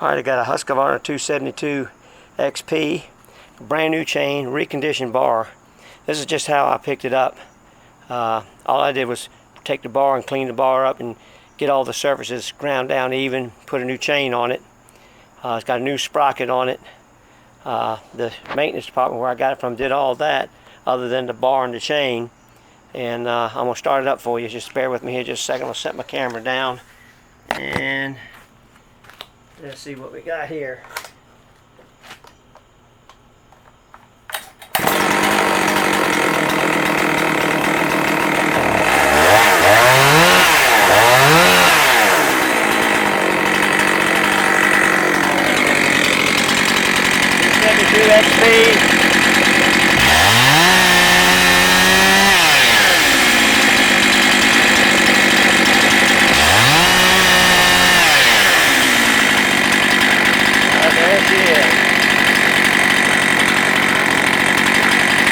Alright, I got a Husqvarna 272 XP, brand new chain, reconditioned bar. This is just how I picked it up. All I did was take the bar and clean the bar up and get all the surfaces ground down even, put a new chain on it. It's got a new sprocket on it. The maintenance department where I got it from did all that other than the bar and the chain. And I'm going to start it up for you. Just bear with me here just a second. I'll set my camera down and let's see what we got here. XP. There she is.